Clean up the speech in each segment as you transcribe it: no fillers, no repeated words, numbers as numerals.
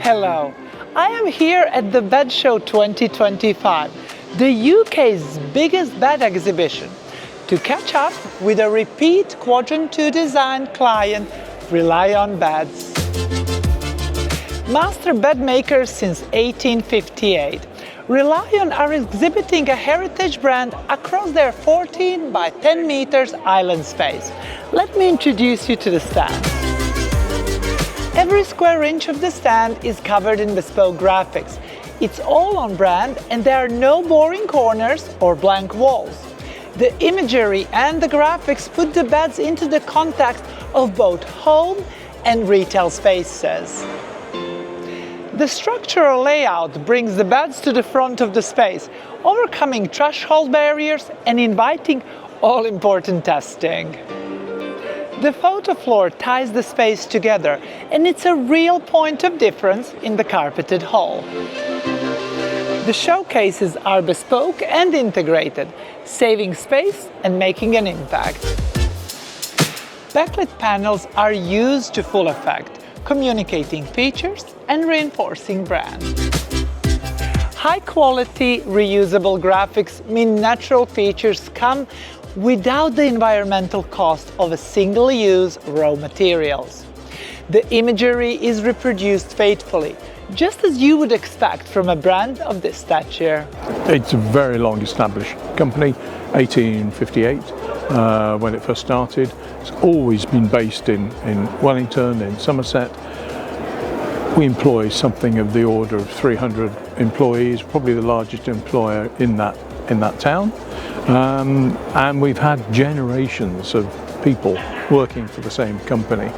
Hello, I am here at the Bed Show 2025, the UK's biggest bed exhibition, to catch up with a repeat Quadrant 2 design client, Relyon Beds. Master bed makers since 1858, Relyon are exhibiting a heritage brand across their 14 by 10 meters island space. Let me introduce you to the stand. Every square inch of the stand is covered in bespoke graphics. It's all on brand and there are no boring corners or blank walls. The imagery and the graphics put the beds into the context of both home and retail spaces. The structural layout brings the beds to the front of the space, overcoming threshold barriers and inviting all-important testing. The photo floor ties the space together, and it's a real point of difference in the carpeted hall. The showcases are bespoke and integrated, saving space and making an impact. Backlit panels are used to full effect, communicating features and reinforcing brand. High-quality, reusable graphics mean natural features come without the environmental cost of a single-use raw materials. The imagery is reproduced faithfully, just as you would expect from a brand of this stature. It's a very long established company, 1858 when it first started. It's always been based in Wellington, in Somerset. We employ something of the order of 300 employees, probably the largest employer in that town. And we've had generations of people working for the same company,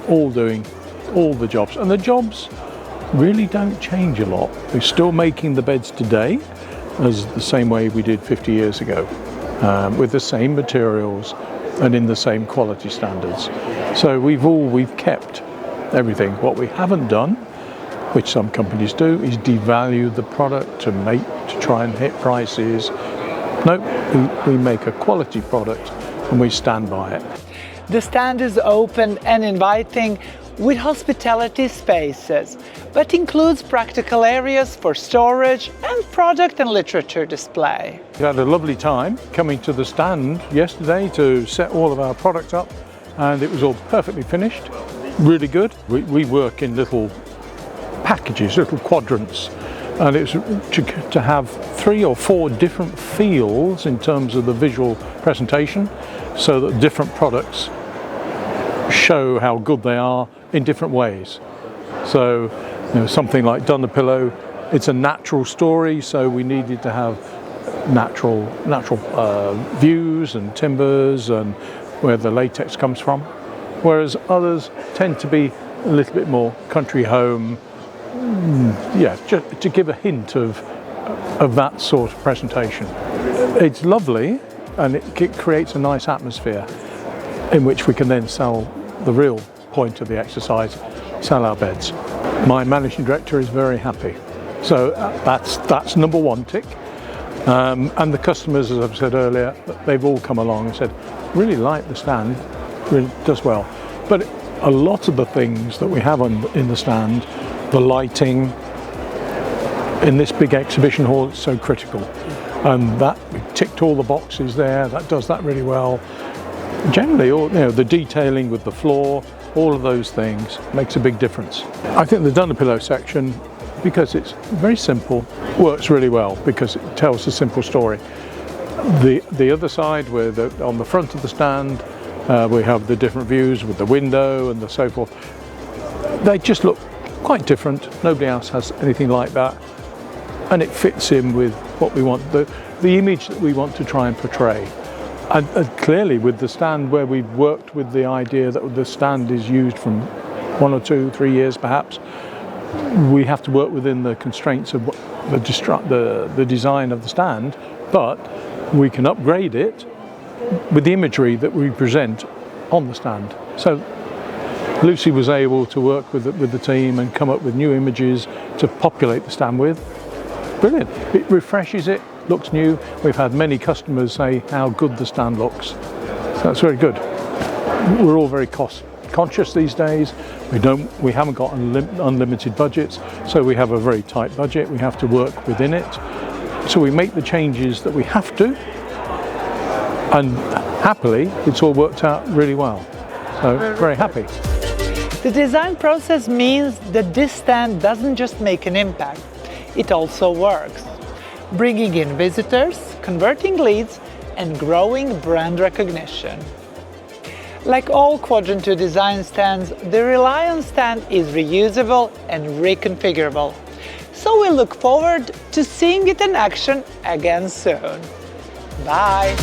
all doing all the jobs. And the jobs really don't change a lot. We're still making the beds today as the same way we did 50 years ago, with the same materials and in the same quality standards. So we've kept everything. What we haven't done, which some companies do, is devalue the product to try and hit prices. No, we make a quality product and we stand by it. The stand is open and inviting with hospitality spaces, but includes practical areas for storage and product and literature display. We had a lovely time coming to the stand yesterday to set all of our product up, and it was all perfectly finished, really good. We work in little packages, little quadrants, and it's to have 3 or 4 different fields in terms of the visual presentation, so that different products show how good they are in different ways. So, something like Dunlopillo, it's a natural story, so we needed to have natural views and timbers and where the latex comes from, whereas others tend to be a little bit more country home. Just to give a hint of that sort of presentation. It's lovely and it creates a nice atmosphere in which we can then sell the real point of the exercise, sell our beds. My managing director is very happy. So that's number 1 tick. And the customers, as I've said earlier, they've all come along and said, really like the stand, really does well. But a lot of the things that we have in the stand, the lighting in this big exhibition hall, is so critical. And that, we ticked all the boxes there, that does that really well. Generally, the detailing with the floor, all of those things makes a big difference. I think the Dunlopillo section, because it's very simple, works really well because it tells a simple story. The other side, where on the front of the stand, we have the different views with the window and so forth. They just look quite different. Nobody else has anything like that, and it fits in with what we want, the image that we want to try and portray. And clearly with the stand, where we've worked with the idea that the stand is used from 1 or 2, 3 years perhaps, we have to work within the constraints of the design of the stand, but we can upgrade it with the imagery that we present on the stand. So Lucy was able to work with the team and come up with new images to populate the stand with. Brilliant. It refreshes it, looks new. We've had many customers say how good the stand looks. So that's very good. We're all very cost conscious these days. We haven't got unlimited budgets, so we have a very tight budget. We have to work within it. So we make the changes that we have to, and happily, it's all worked out really well. So very happy. The design process means that this stand doesn't just make an impact, it also works, bringing in visitors, converting leads, and growing brand recognition. Like all Quadrant 2 design stands, the Relyon stand is reusable and reconfigurable. So we look forward to seeing it in action again soon. Bye!